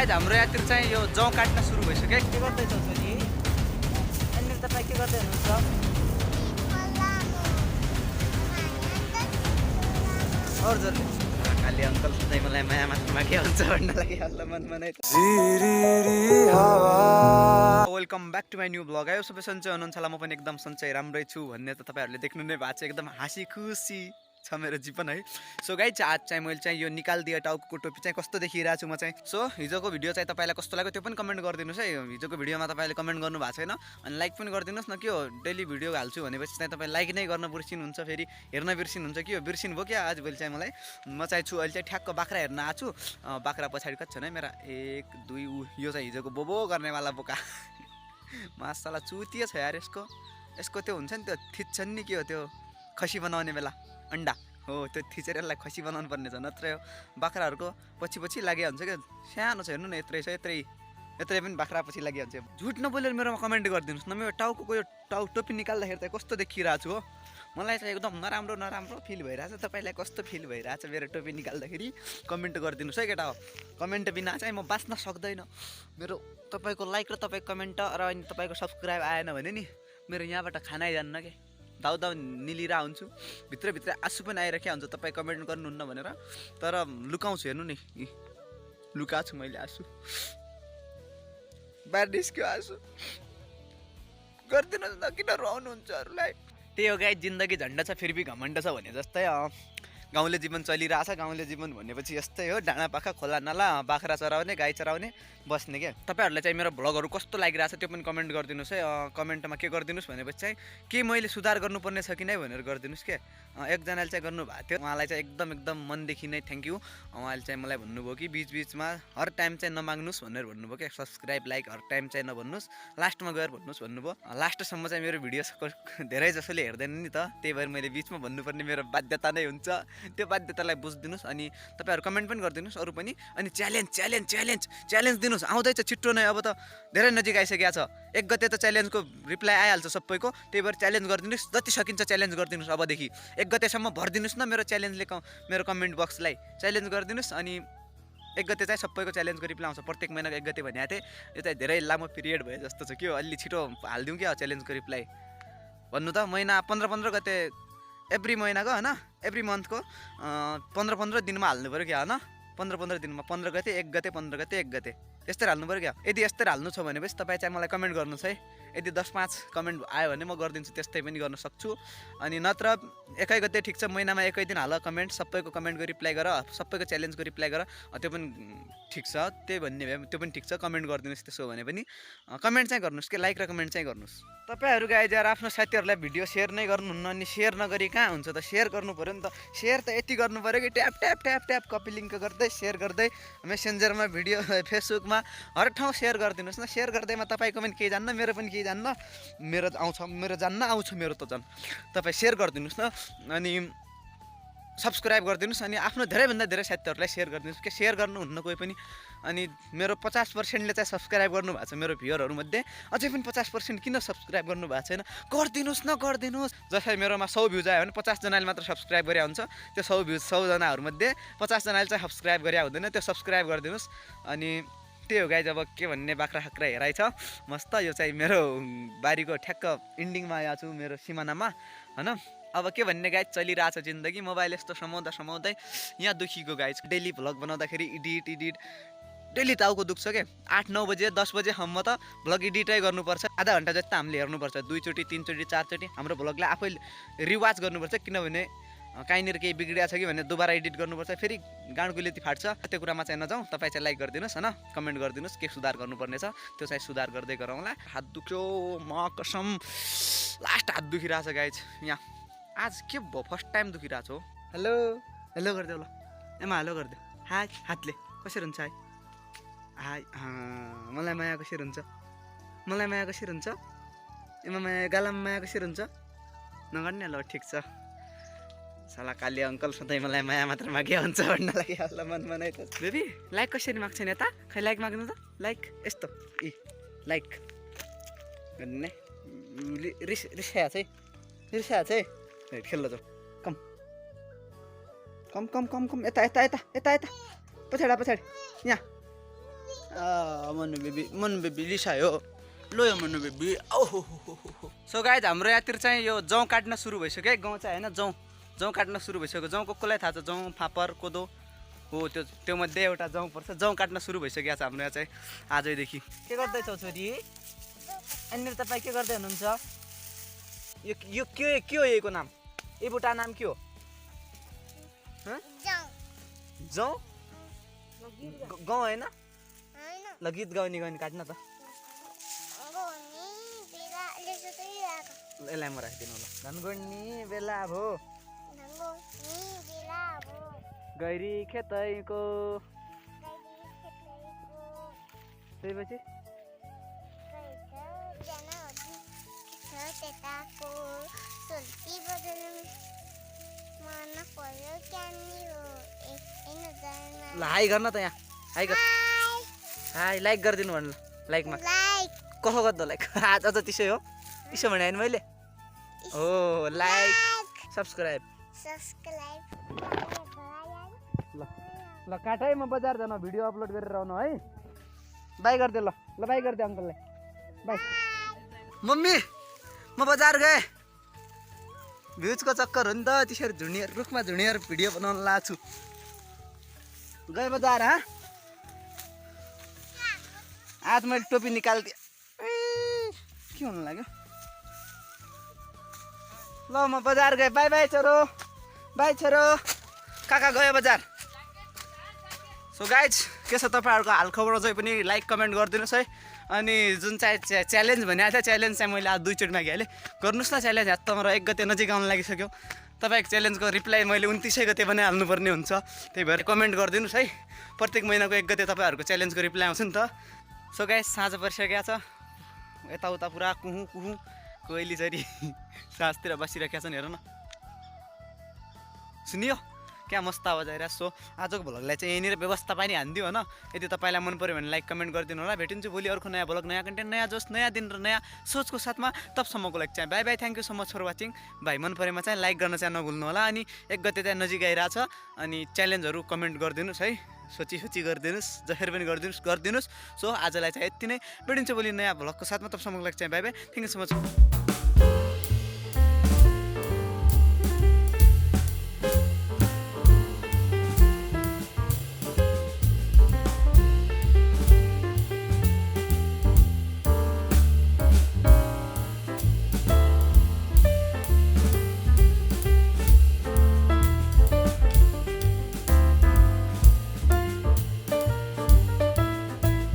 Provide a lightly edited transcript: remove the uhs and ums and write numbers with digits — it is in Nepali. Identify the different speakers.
Speaker 1: गाइज हाम्रो यहाँतिर चाहिँ यो जौ काट्न सुरु भइसक्यो।
Speaker 2: के गर्दैछौ छोरी? अनि तपाईँ के गर्दै हुनुहुन्छ?
Speaker 1: अर्जुन काली अङ्कल सधैँ मलाई माया मात्रमा के हुन्छ भन्नलाई हल्ला मनमा नै welcome back to my new blog. आयो सबै सन्चै हुनुहुन्छ होला, म पनि एकदम सन्चै राम्रै छु भन्ने त तपाईँहरूले देख्नु नै भएको छ। एकदम हाँसी खुसी छ मेरो जीवन है। सो गाइज आज चाहिँ मैले चाहिँ यो निकालिदिए टाउको टोपी चाहिँ कस्तो देखिरहेको छु म चाहिँ। सो हिजोको भिडियो चाहिँ तपाईँलाई कस्तो लाग्यो त्यो पनि कमेन्ट गरिदिनुहोस् है। हिजोको भिडियोमा तपाईँले कमेन्ट गर्नु भएको छैन अनि लाइक पनि गरिदिनुहोस् न। के हो डेली भिडियो हाल्छु भनेपछि चाहिँ तपाईँ लाइक नै गर्न बिर्सिनुहुन्छ, फेरि हेर्न बिर्सिनुहुन्छ। के हो बिर्सिनु भयो क्या आज भोलि चाहिँ मलाई। म चाहिँ छु अहिले चाहिँ ठ्याक्क बाख्रा हेर्न आएको छु। बाख्रा पछाडि कति छन् है मेरा 1 2 यो चाहिँ हिजोको बोबो गर्नेवाला बोका मासला चुतियो छ यार यसको। यसको त्यो हुन्छ नि त्यो थिच्छन् नि, के हो त्यो खसी बनाउने बेला अन्डा हो, त्यो थिचेर यसलाई खसी बनाउनु पर्ने छ, नत्र यो बाख्राहरूको पछि पछि लागे हुन्छ क्या। सानो छ हेर्नु न, यत्रै छ, यत्रै पनि बाख्रा पछि लागि हुन्छ। झुट नबोलेर मेरोमा कमेन्ट गरिदिनुहोस् न। मेरो टाउको यो टोपी निकाल्दाखेरि चाहिँ कस्तो देखिरहेको छु हो। मलाई चाहिँ एकदम नराम्रो फिल भइरहेछ। तपाईँलाई कस्तो फिल भइरहेछ मेरो टोपी निकाल्दाखेरि कमेन्ट गरिदिनुहोस् है केटा हो। कमेन्ट बिना चाहिँ म बाँच्न सक्दैन। मेरो तपाईँको लाइक र तपाईँको कमेन्ट र अनि तपाईँको सब्सक्राइब आएन भने नि मेरो यहाँबाट खानै जान्न कि दाउ निलिरा हुन्छु। भित्रभित्र आँसु पनि आइराखेको हुन्छ तपाईँ कमेन्ट गर्नुहुन्न भनेर, तर लुकाउँछु। हेर्नु नि लुकाएको छु मैले आँसु, बाहिर निस्क्यो आँसु। गरिदिनुहोस् न, किन रुवाउनुहुन्छ अरूलाई। त्यही हो गाई, जिन्दगी झन्डा छ फेरि पनि घमण्ड छ भने जस्तै गाउँले जीवन चलिरहेछ। गाउँले जीवन भनेपछि यस्तै हो, डाँडा पाखा खोला नाला बाख्रा चराउने गाई चराउने बस्ने क्या। तपाईँहरूलाई चाहिँ मेरो भ्लगहरू कस्तो लागिरहेछ त्यो पनि कमेन्ट गरिदिनुहोस् है। कमेन्टमा के गरिदिनुहोस् भनेपछि चाहिँ के मैले सुधार गर्नुपर्ने छ कि नै भनेर गरिदिनुहोस् क्या। एकजनाले चाहिँ गर्नुभएको थियो, उहाँलाई चाहिँ एकदम मनदेखि नै थ्याङ्क यू। उहाँले चाहिँ मलाई भन्नुभयो कि बिचबिचमा हर टाइम चाहिँ नमाग्नुहोस् भनेर भन्नुभयो क्या। सब्सक्राइब लाइक हर टाइम चाहिँ नभन्नुहोस्, लास्टमा गएर भन्नुहोस् भन्नुभयो। लास्टसम्म चाहिँ मेरो भिडियो धेरै जसोले हेर्दैन नि त, त्यही भएर मैले बिचमा भन्नुपर्ने मेरो बाध्यता नै हुन्छ। त्यो बाध्यतालाई बुझिदिनुहोस् अनि तपाईँहरू कमेन्ट पनि गरिदिनुहोस् अरू पनि। अनि च्यालेन्ज दिनुहोस्, आउँदैछ छिट्टो नै। अब त धेरै नजिक आइसकेको छ, 1 गते त च्यालेन्जको रिप्लाई आइहाल्छ सबैको। त्यही भएर च्यालेन्ज गरिदिनुहोस्, जति सकिन्छ च्यालेन्ज गरिदिनुहोस्। अबदेखि 1 गतेसम्म भरिदिनुहोस् न मेरो च्यालेन्जले, मेरो कमेन्ट बक्सलाई च्यालेन्ज गरिदिनुहोस्। अनि 1 गते चाहिँ सबैको च्यालेन्जको रिप्लाई आउँछ। प्रत्येक महिनाको 1 गते भनेको थिएँ, यो चाहिँ धेरै लामो पिरियड भयो जस्तो छ। के हो अलि छिटो हालिदिउँ क्या च्यालेन्जको रिप्लाई भन्नु त। महिना 15 गते एभ्री महिनाको होइन, एभ्री मन्थको 15 दिनमा हाल्नु पऱ्यो क्या होइन। 15 दिनमा 15 गते 1 गते 15 गते 1 गते यस्तै हाल्नु पऱ्यो क्या। यदि यस्तै हाल्नु छ भनेपछि तपाईँ चाहिँ मलाई कमेन्ट गर्नुहोस् है। यदि 10-5 कमेन्ट आयो भने म गरिदिन्छु, त्यस्तै पनि गर्न सक्छु। अनि नत्र 1 गते ठिक छ, महिनामा 1 दिन हाल कमेन्ट, सबैको कमेन्टको रिप्लाई गर, सबैको च्यालेन्जको रिप्लाई गर, त्यो पनि ठिक छ। त्यही भन्ने भए त्यो पनि ठिक छ, कमेन्ट गरिदिनुहोस्। त्यसो भने पनि कमेन्ट चाहिँ गर्नुहोस् कि लाइक र कमेन्ट चाहिँ गर्नुहोस्। तपाईँहरू गाइज यार आफ्नो साथीहरूलाई भिडियो सेयर नै गर्नुहुन्न, अनि सेयर नगरी कहाँ हुन्छ त। सेयर गर्नु पऱ्यो नि त। सेयर त यति गर्नु पऱ्यो कि tap tap tap tap copy link गर्दै सेयर गर्दै मेसेन्जरमा भिडियो फेसबुकमा हर ठाउँ सेयर गरिदिनुहोस् न। सेयर गर्दैमा तपाईँको पनि केही जान्न, मेरो पनि केही जान्न, मेरो जान्न आउँछ मेरो त झन्। तपाईँ सेयर गरिदिनुहोस् न अनि सब्सक्राइब गरिदिनुहोस् अनि आफ्नो धेरैभन्दा धेरै साथीहरूलाई सेयर गरिदिनुहोस्। के सेयर गर्नुहुन्न कोही पनि। अनि मेरो 50%ले चाहिँ सब्सक्राइब गर्नुभएको छ मेरो भ्युअरहरूमध्ये, अझै पनि 50% किन सब्सक्राइब गर्नुभएको छैन, गरिदिनुहोस् न गरिदिनुहोस्। जसरी मेरोमा 100 भ्युज आयो भने 50 जनाले मात्र सब्सक्राइब गरे हुन्छ। त्यो 100 जनाहरूमध्ये 50 जनाले चाहिँ सब्सक्राइब गरे हुँदैन, त्यो सब्सक्राइब गरिदिनुहोस्। अनि त्यही हो गाइज, अब के भन्ने बाख्रा खाक्रा हेराइ छ मस्त। यो चाहिँ मेरो बारीको ठ्याक्क इन्डिङमा आएको छु, मेरो सिमानामा होइन। अब के भन्ने गाइज, चलिरहेछ जिन्दगी। मोबाइल यस्तो समाउँदै यहाँ दुखीको गाइज। डेली भ्लग बनाउँदाखेरि एडिट डेली टाउको दुख्छ क्या। 8-9 बजे 10 बजेसम्म त भ्लग एडिटै गर्नुपर्छ। आधा घन्टा जति त हामीले हेर्नुपर्छ, 2 चोटि 3 चोटि 4 चोटि हाम्रो भ्लगलाई आफै रिवाच गर्नुपर्छ। किनभने कहीँनिर केही बिग्रिएको छ कि भने दोबारा एडिट गर्नुपर्छ, फेरि गाँडगुलेती फाट्छ। त्यो कुरामा चाहिँ नजाउँ। तपाईँ चाहिँ लाइक गरिदिनुहोस् होइन, कमेन्ट गरिदिनुहोस् के सुधार गर्नुपर्ने छ, त्यो चाहिँ सुधार गर्दै गरौँला। हात दुख्यो म कसम, लास्ट हात दुखिरहेछ गाइज यहाँ। आज के भयो फर्स्ट टाइम दुखिरहेको छ हो। हेलो हेलो गरिदेऊ ल, एमा हेलो गरिदेऊ। हाई हातले कसरी हुन्छ है, हाई मलाई माया कसरी हुन्छ, मलाई माया कसरी हुन्छ, एमा माया गालामा माया कसरी हुन्छ, नगर्ने ल ठिक छ। साला काली अङ्कल सधैँ मलाई माया मात्र मागे हुन्छ भन्न लागि हल्ला मनमा नै त। बेबी लाइक कसरी माग्छ नि यता, खै लाइक माग्नु त, लाइक यस्तो लाइक भन्ने रिसाएको छ है। खेल्न जाऊ, कम कम कम कम कम, यता यता यता यता यता पछाडि यहाँ मनु बेबी लिसायो लो यो मनु बेबी ओहो। सो गाइज हाम्रो यहाँतिर चाहिँ यो जौँ काट्न सुरु भइसक्यो है। गाउँ चाहिँ होइन जौँ काट्न सुरु भइसक्यो। जौँ कसलाई थाहा छ? जौँ फापर कोदो हो त्यो मध्ये एउटा जौँ पर्छ। जौँ काट्न सुरु भइसक्यो छ हाम्रो यहाँ चाहिँ आजैदेखि।
Speaker 2: के गर्दैछौ छोरी? अनि तपाईँ के गर्दै हुनुहुन्छ?
Speaker 1: यो के हो यहीको नाम? यो बुट्टा नाम के हो? जौँ गाउँ होइन ल गीत गाउने काट्न त यसलाई म राखिदिनु ल। धनगुनी बेला भो गैरी खेतैको त्यसपछि ल हाई गर्न त यहाँ हाई गर हाई लाइक गरिदिनु भन्नु लाइकमा कसो गर्दा लाइक आज त्यसै हो त्यसो भने होइन मैले हो लाइक सब्सक्राइब ल ल काट है म बजार जानु भिडियो अपलोड गरेर आउनु है। बाई गरिदियो ल ल बाई गरिदियो अङ्कललाई बाई। मम्मी म बजार गएँ भ्युजको चक्कर हो नि त त्यसरी झुनियर रुखमा झुनियर भिडियो बनाउन लाग्छु। गएँ बजार हाँ आज मैले टोपी निकालिदिएँ के हुनु लाग्यो ल म बजार गएँ बाई बाई छोरो काका गयो बजार। सो गाइज के छ तपाईँहरूको हालखबर चाहिँ पनि लाइक कमेन्ट गरिदिनुहोस् है। अनि जुन चाहिँ च्यालेन्ज भनेको थियो च्यालेन्ज चाहिँ मैले आज 2 चोटि मागिहालेँ। गर्नुहोस् न च्यालेन्ज हात र 1 गते नजिक आउन लागिसक्यो। तपाईँको च्यालेन्जको रिप्लाई मैले 29 गते बनाइहाल्नुपर्ने हुन्छ। त्यही भएर कमेन्ट गरिदिनुहोस् है। प्रत्येक महिनाको 1 गते तपाईँहरूको च्यालेन्जको रिप्लाई आउँछ नि त। सो गाइज साँझ परिसकेको छ यताउता पुरा कुहु कोइली चरी साँझतिर बसिरहेका छन् हेर न सुनियो क्या मस्त आवाज आइरहेको। सो आजको भ्लगलाई चाहिँ यहीँनिर व्यवस्था पनि हानिदियो होइन। यदि तपाईँलाई मन पऱ्यो भने लाइक कमेन्ट गरिदिनु होला। भेटिन्छु भोलि अर्को नयाँ भ्लग नयाँ कन्टेन्ट नयाँ जोस नयाँ दिन र नयाँ सोचको साथमा। तबसम्मको लागि चाहिँ bye bye thank you so much for watching. भाइ मन परेमा चाहिँ लाइक गर्न चाहिँ नभुल्नु होला। अनि 1 गते चाहिँ नजिक आइरहेछ अनि च्यालेन्जहरू कमेन्ट गरिदिनुहोस् है। सोची गरिदिनुहोस् जसरी पनि गरिदिनुहोस्। सो आजलाई चाहिँ यति नै। भेटिन्छ भोलि नयाँ भ्लगको साथमा। तबसम्मको लागि चाहिँ bye bye thank you so much.